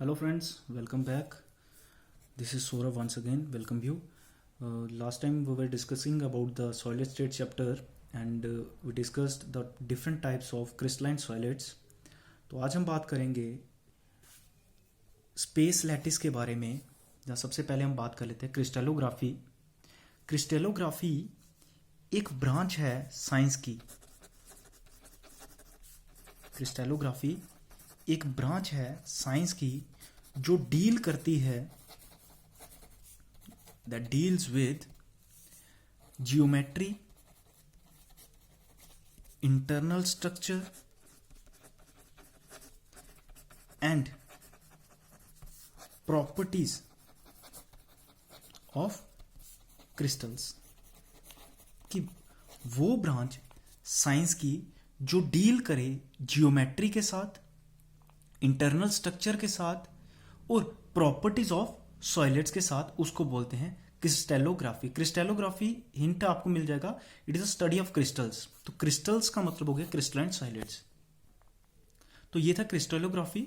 Hello friends, welcome back. This is Saurav once again. Welcome you. Last time we were discussing about the solid state chapter and we discussed the different types of crystalline solids. तो आज हम बात करेंगे space lattice के बारे में। जहाँ सबसे पहले हम बात कर लेते हैं क्रिस्टलोग्राफी। क्रिस्टलोग्राफी एक ब्रांच है साइंस की। क्रिस्टलोग्राफी एक ब्रांच है साइंस की जो डील करती है that deals with geometry, internal structure and properties of crystals. कि वो ब्रांच साइंस की जो डील करे जियोमेट्री के साथ, इंटरनल स्ट्रक्चर के साथ और प्रॉपर्टीज ऑफ सॉलिड्स के साथ, उसको बोलते हैं क्रिस्टलोग्राफी। क्रिस्टलोग्राफी हिंट आपको मिल जाएगा, it is a study of crystals. तो क्रिस्टल्स का मतलब हो गया क्रिस्टलाइन सॉलिड्स। तो ये था क्रिस्टलोग्राफी।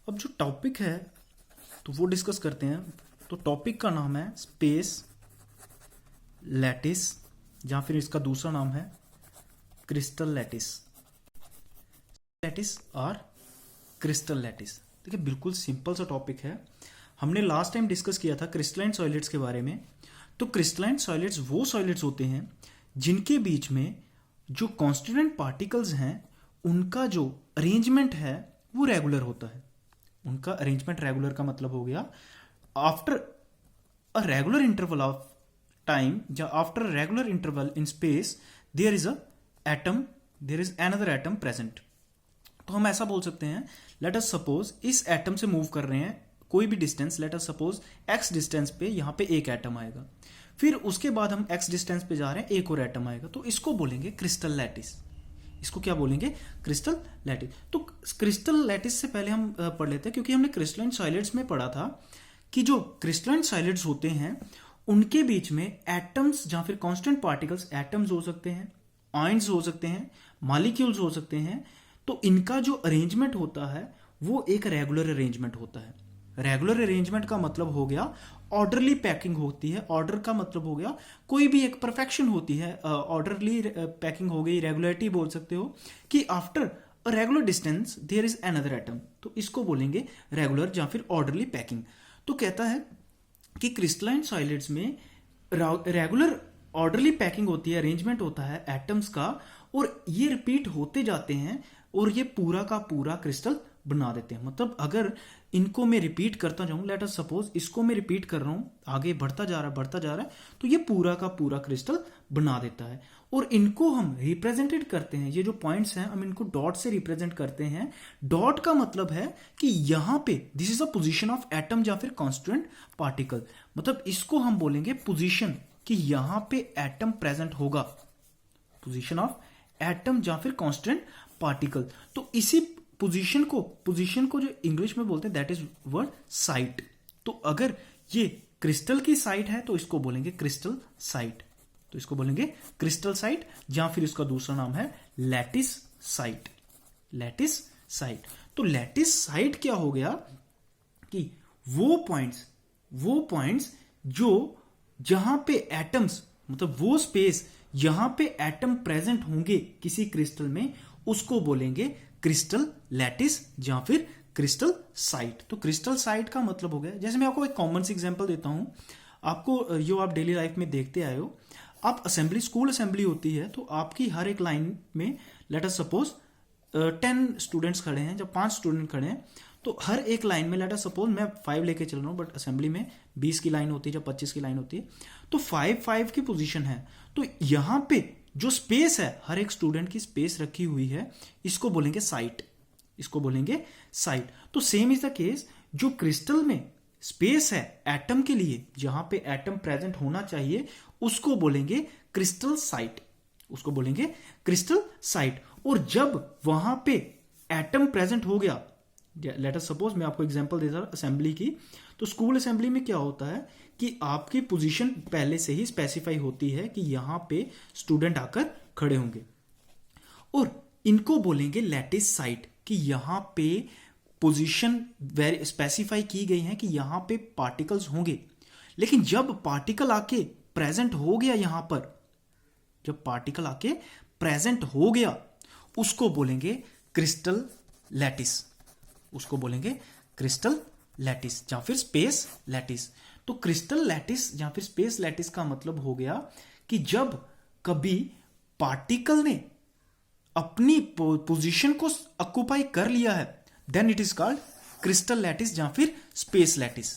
अब जो टॉपिक है तो वो डिस्कस करते हैं। तो टॉपिक का नाम है स्पेस लैटिस, या फिर इसका दूसरा नाम है क्रिस्टल लैटिस। लैटिस और क्रिस्टल लैटिस। देखिए बिल्कुल सिंपल सा टॉपिक है। हमने लास्ट टाइम डिस्कस किया था क्रिस्टलाइन सॉलिड्स के बारे में। तो क्रिस्टलाइन सॉलिड्स वो सॉलिड्स होते हैं जिनके बीच में जो कॉन्स्टिट्यूएंट पार्टिकल्स हैं उनका जो अरेंजमेंट है वो रेगुलर होता है। उनका अरेंजमेंट रेगुलर का मतलब हो गया after a regular interval of time या after a regular interval in space there is a atom, there is another atom present. तो हम ऐसा बोल सकते हैं, लेट अस सपोज इस एटम से मूव कर रहे हैं कोई भी distance, let us suppose X distance पे यहां पे एक एटम आएगा, फिर उसके बाद हम एक्स डिस्टेंस पे जा रहे हैं एक और एटम आएगा, तो इसको बोलेंगे क्रिस्टल लैटिस। इसको क्या बोलेंगे? Crystal lattice. तो क्रिस्टल लैटिस से पहले हम पढ़ लेते हैं, क्योंकि हमने क्रिस्टलाइन सॉलिड्स में पढ़ा था कि जो क्रिस्टलाइन सॉलिड्स होते हैं उनके बीच में एटम्स या फिर कांस्टेंट पार्टिकल्स, एटम्स हो सकते हैं, आयंस हो सकते हैं, मॉलिक्यूल्स हो सकते हैं। तो इनका जो अरेंजमेंट होता है वो एक रेगुलर अरेंजमेंट होता है। रेगुलर अरेंजमेंट का मतलब हो गया ऑर्डरली पैकिंग होती है। ऑर्डर का मतलब हो गया कोई भी एक परफेक्शन होती है। ऑर्डरली पैकिंग हो गई, रेगुलरिटी बोल सकते हो कि after a regular distance there is another atom, तो इसको बोलेंगे रेगुलर या फिर ऑर्डरली पैकिंग। तो कहता है कि क्रिस्टलाइन सॉलिड्स में रेगुलर ऑर्डरली पैकिंग होती है, अरेंजमेंट होता है एटम्स का, और ये रिपीट होते जाते हैं और ये पूरा का पूरा क्रिस्टल बना देते हैं। मतलब अगर इनको मैं रिपीट करता जाऊं, लेट अस सपोज इसको मैं रिपीट कर रहा हूं, आगे बढ़ता जा रहा है, तो ये पूरा का पूरा क्रिस्टल बना देता है। और इनको हम रिप्रेजेंटेड करते हैं, ये जो पॉइंट्स हैं हम इनको डॉट से रिप्रेजेंट करते हैं। डॉट का मतलब है कि यहां पे this is a position of atom या फिर कॉन्स्टिट्यूएंट पार्टिकल। मतलब इसको हम बोलेंगे पोजीशन, कि यहां पे एटम प्रेजेंट होगा, पोजीशन ऑफ एटम या फिर कांस्टेंट पार्टिकल। तो इसी पोजीशन को जो इंग्लिश में बोलते हैं दैट इज वर्ड साइट। तो अगर ये क्रिस्टल की साइट है तो इसको बोलेंगे क्रिस्टल साइट। तो इसको बोलेंगे क्रिस्टल साइट, या फिर इसका दूसरा नाम है लैटिस साइट। Lattice site. तो लैटिस साइट क्या हो गया कि वो पॉइंट्स जो जहां पे एटम्स, मतलब वो स्पेस यहां पे एटम प्रेजेंट होंगे किसी क्रिस्टल में, उसको बोलेंगे क्रिस्टल लैटिस या फिर क्रिस्टल साइट। तो क्रिस्टल साइट का मतलब हो गया, जैसे मैं आपको एक कॉमन सी एग्जांपल देता हूं, आपको जो आप डेली लाइफ में देखते आए हो, आप असेंबली, स्कूल असेंबली होती है, तो आपकी हर एक लाइन में लेट अस सपोज 10 स्टूडेंट्स खड़े हैं, जब 5 स्टूडेंट खड़े हैं, तो हर एक लाइन में लेट अस सपोज मैं 5 लेके चल रहा हूं, बट असेंबली में 20 की लाइन होती है, जब 25 की लाइन होती है, तो 5 की पोजीशन है। तो यहां पे जो स्पेस है, हर एक स्टूडेंट की स्पेस रखी हुई है, इसको बोलेंगे साइट। इसको बोलेंगे साइट। तो सेम इज द केस, जो क्रिस्टल में स्पेस है एटम के लिए, जहां पे एटम प्रेजेंट होना चाहिए, उसको बोलेंगे क्रिस्टल साइट। उसको बोलेंगे क्रिस्टल साइट। और जब वहां पे एटम प्रेजेंट हो गया, लेट अस सपोज मैं आपको एग्जांपल देता हूं असेंबली की, तो स्कूल असेंबली में क्या होता है कि आपकी पोजीशन पहले से ही स्पेसिफाई होती है कि यहां पे स्टूडेंट आकर खड़े होंगे, और इनको बोलेंगे लैटिस साइट, कि यहां पे पोजीशन वेरी स्पेसिफाई की गई है कि यहां पे पार्टिकल्स होंगे, लेकिन जब पार्टिकल आके प्रेजेंट हो गया यहां पर, जब पार्टिकल आके प्रेजेंट हो गया, उसको बोलेंगे क्रिस्टल लैटिस, उसको बोलेंगे क्रिस्टल लैटिस या फिर स्पेस लैटिस। तो क्रिस्टल लैटिस या फिर स्पेस लैटिस का मतलब हो गया कि जब कभी पार्टिकल ने अपनी पोजीशन को ऑक्युपाई कर लिया है, then it is called crystal lattice या फिर स्पेस लैटिस,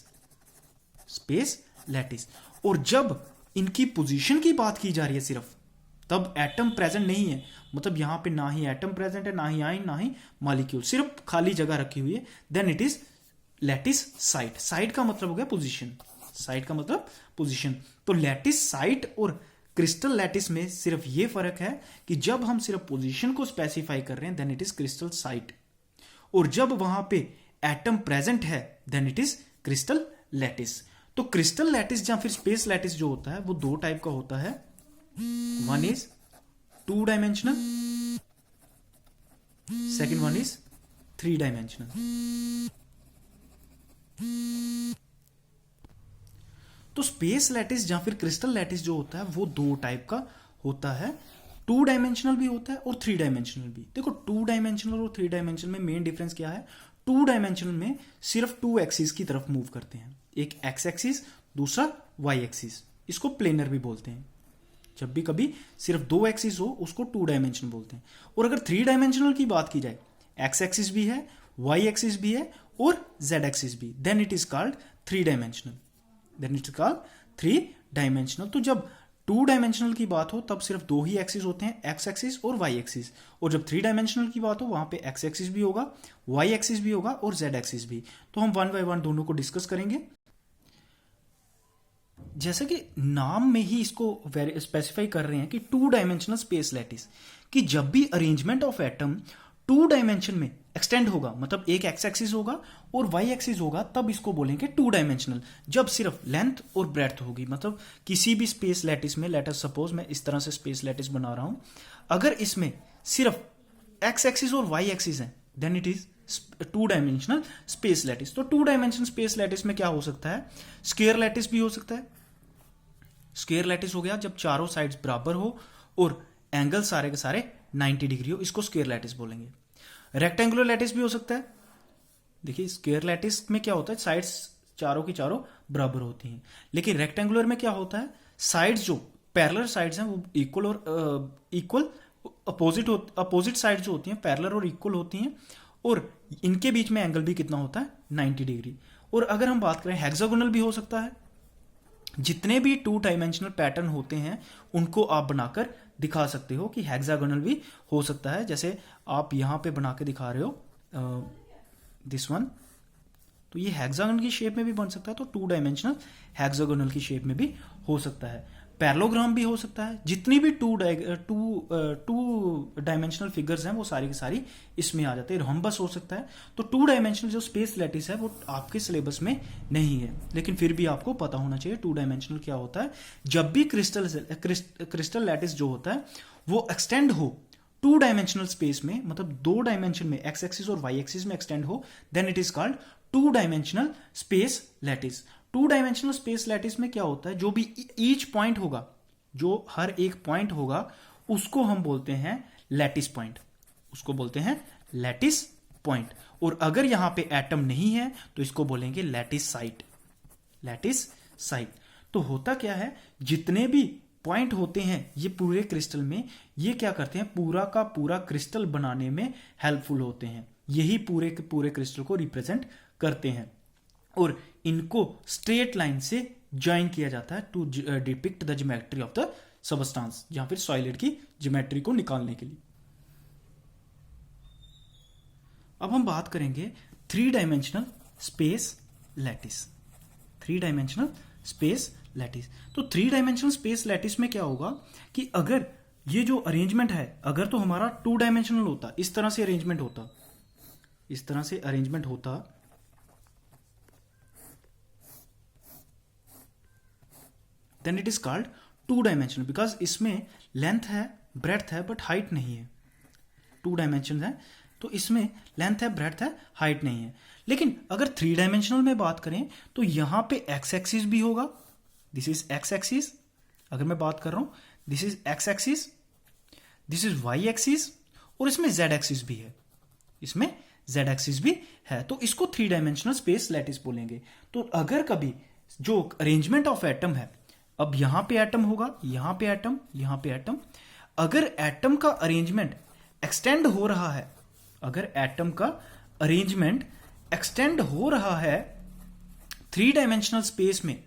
स्पेस लैटिस। और जब इनकी पोजीशन की बात की जा रही है सिर्फ, तब एटम प्रेजेंट नहीं है, मतलब यहां पे ना ही एटम प्रेजेंट है, ना ही आयन, ना ही मॉलिक्यूल, सिर्फ खाली जगह रखी हुई है, then it is lattice site. Site का मतलब हो गया पोजीशन, साइट का मतलब पोजीशन। तो लैटिस साइट और क्रिस्टल लैटिस में सिर्फ ये फर्क है कि जब हम सिर्फ पोजीशन को स्पेसिफाई कर रहे हैं then it is crystal site, और जब वहां पे एटम प्रेजेंट है then it is crystal lattice. तो क्रिस्टल लैटिस या फिर स्पेस लैटिस जो होता है वो दो टाइप का होता है, one is 2 dimensional, second one is 3 dimensional. तो स्पेस लैटिस या फिर क्रिस्टल लैटिस जो होता है वो दो टाइप का होता है, 2 डायमेंशनल भी होता है और 3 डायमेंशनल भी। देखो 2 डायमेंशनल और 3 डायमेंशनल में मेन डिफरेंस क्या है, 2 डायमेंशनल में सिर्फ 2 एक्सिस की तरफ मूव करते हैं, एक एक्स एक्सिस दूसरा वाई एक्सिस, इसको प्लेनर भी बोलते हैं। जब भी कभी सिर्फ 2 एक्सिस हो उसको 2 डायमेंशनल बोलते हैं। और अगर 3 डायमेंशनल की बात की जाए, एक्स एक्सिस भी है, वाई एक्सिस भी है और जेड एक्सिस भी, then it is called 3 dimensional, then it is called 3 dimensional. तो जब 2 डायमेंशनल की बात हो तब सिर्फ 2 ही एक्सिस होते हैं, एक्स एक्सिस और वाई एक्सिस, और जब 3 डायमेंशनल की बात हो वहां पे एक्स एक्सिस भी होगा, वाई एक्सिस भी होगा और जेड एक्सिस भी। तो हम वन बाय वन दोनों को डिस्कस करेंगे। जैसे कि नाम में ही इसको स्पेसिफाई कर रहे हैं कि 2 डायमेंशनल स्पेस लैटिस, कि जब भी अरेंजमेंट ऑफ एटम 2 डायमेंशन में एक्सटेंड होगा, मतलब एक एक्स एक्सिस होगा और वाई एक्सिस होगा, तब इसको बोलेंगे 2 डायमेंशनल। जब सिर्फ लेंथ और ब्रेड्थ होगी, मतलब किसी भी स्पेस लैटिस में, लेट अस सपोज मैं इस तरह से स्पेस लैटिस बना रहा हूं, अगर इसमें सिर्फ एक्स एक्सिस और वाई एक्सिस है then it is 2 dimensional space lattice. तो 2 डायमेंशनल स्पेस लैटिस में क्या हो सकता है, स्क्वायर लैटिस भी हो सकता है। स्क्वायर लैटिस हो गया जब चारों साइड्स बराबर हो और एंगल सारे के सारे 90 डिग्री हो, इसको स्क्वायर लैटिस बोलेंगे। रेक्टेंगुलर लैटिस भी हो सकता है। देखिए स्क्वायर लैटिस में क्या होता है, साइड्स चारों की चारों बराबर होती हैं, लेकिन रेक्टेंगुलर में क्या होता है, साइड्स जो पैरेलल साइड्स हैं वो इक्वल और इक्वल, अपोजिट साइड जो होती हैं पैरेलल और इक्वल होती हैं, और इनके बीच में एंगल भी कितना होता है, 90 डिग्री। और अगर हम बात करें हेक्सागोनल भी हो सकता है, जितने भी 2 डायमेंशनल पैटर्न होते हैं उनको आप बनाकर दिखा सकते हो कि हेक्सागोनल भी हो सकता है। जैसे आप यहां पे बना के दिखा रहे हो दिस वन, तो ये हेक्सागोनल की शेप में भी बन सकता है, तो 2 डायमेंशनल हेक्सागोनल की शेप में भी हो सकता है। पैरेललोग्राम भी हो सकता है। जितनी भी 2 डायमेंशनल फिगर्स हैं वो सारी की सारी इसमें आ जाते हैं। रोम्बस हो सकता है। तो 2 डायमेंशनल जो स्पेस लैटिस है वो आपके सिलेबस में नहीं है, लेकिन फिर भी आपको पता होना चाहिए 2 डायमेंशनल क्या होता है। जब भी क्रिस्टल लैटिस जो होता है वो एक्सटेंड हो 2 डायमेंशनल स्पेस में, मतलब 2 डायमेंशन में एक्स एक्सिस और वाई एक्सिस में एक्सटेंड हो, then it is called 2 dimensional space lattice. 2 dimensional space lattice में क्या होता है, जो भी ईच पॉइंट होगा, जो हर एक पॉइंट होगा उसको हम बोलते हैं लैटिस पॉइंट, उसको बोलते हैं लैटिस पॉइंट। और अगर यहां पे एटम नहीं है तो इसको बोलेंगे लैटिस साइट, लैटिस साइट। तो होता क्या है, जितने भी पॉइंट होते हैं ये पूरे क्रिस्टल में, ये क्या करते हैं, पूरा का पूरा क्रिस्टल बनाने में हेल्पफुल होते हैं। यही पूरे के पूरे क्रिस्टल को रिप्रेजेंट करते हैं, और इनको स्ट्रेट लाइन से ज्वाइन किया जाता है to depict the geometry of the substance, या फिर सॉलिड की ज्योमेट्री को निकालने के लिए। अब हम बात करेंगे 3 dimensional space lattice. 3 dimensional space lattice. तो 3 डायमेंशनल स्पेस लैटिस में क्या होगा कि अगर ये जो अरेंजमेंट है, अगर तो हमारा 2 डायमेंशनल होता, इस तरह से अरेंजमेंट होता, इस तरह से अरेंजमेंट होता, then it is called 2 dimensional, because इसमें लेंथ है, ब्रेड्थ है, बट हाइट नहीं है। 2 डायमेंशन है, तो इसमें लेंथ है, ब्रेड्थ है, हाइट नहीं है। लेकिन अगर 3 डायमेंशनल में बात करें तो यहां पे एक्स एक्सिस भी होगा, दिस इज एक्स एक्सिस। अगर मैं बात कर रहा हूं this is x axis, this is y axis, और इसमें जेड एक्सिस भी है, इसमें जेड एक्सिस भी है। तो इसको 3 डायमेंशनल स्पेस लैटिस बोलेंगे। तो अगर कभी जो अरेंजमेंट ऑफ एटम है, अब यहां पे एटम होगा, यहां पे एटम, यहां पे एटम, अगर एटम का अरेंजमेंट एक्सटेंड हो रहा है, अगर एटम का अरेंजमेंट एक्सटेंड हो रहा है 3 डायमेंशनल स्पेस में,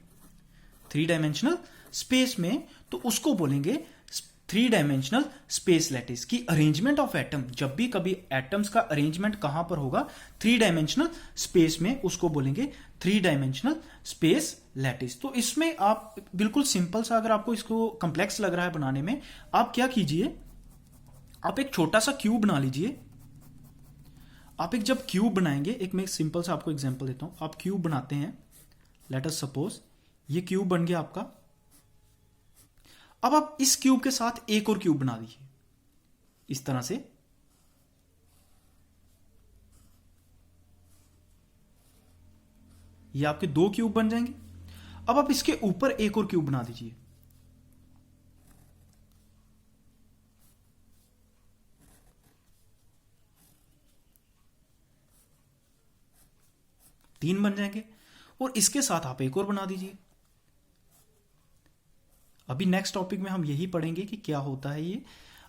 3 डायमेंशनल स्पेस में, तो उसको बोलेंगे 3 डायमेंशनल स्पेस लैटिस। की अरेंजमेंट ऑफ एटम, जब भी कभी एटम्स का अरेंजमेंट कहां पर होगा 3 डायमेंशनल स्पेस में, उसको बोलेंगे 3 डायमेंशनल स्पेस लैटिस। तो इसमें आप बिल्कुल सिंपल सा, अगर आपको इसको कॉम्प्लेक्स लग रहा है बनाने में, आप क्या कीजिए, आप एक छोटा सा क्यूब बना लीजिए। आप एक जब क्यूब बनाएंगे, एक मैं सिंपल सा आपको एग्जांपल देता हूं। आप क्यूब बनाते हैं, लेट अस सपोज ये क्यूब बन गया आपका। अब आप इस क्यूब के साथ एक और क्यूब बना दीजिए इस तरह से। ये आपके 2 क्यूब बन जाएंगे। अब आप इसके ऊपर एक और क्यूब बना दीजिए, तीन बन जाएंगे, और इसके साथ आप एक और बना दीजिए। अभी नेक्स्ट टॉपिक में हम यही पढ़ेंगे कि क्या होता है ये।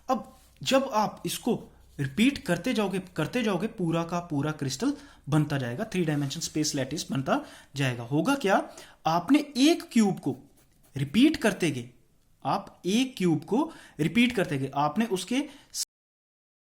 अब जब आप इसको रिपीट करते जाओगे पूरा का पूरा क्रिस्टल बनता जाएगा, 3 डायमेंशन स्पेस लैटिस बनता जाएगा। होगा क्या, आपने एक क्यूब को रिपीट करते गए, आप एक क्यूब को रिपीट करते गए, आपने उसके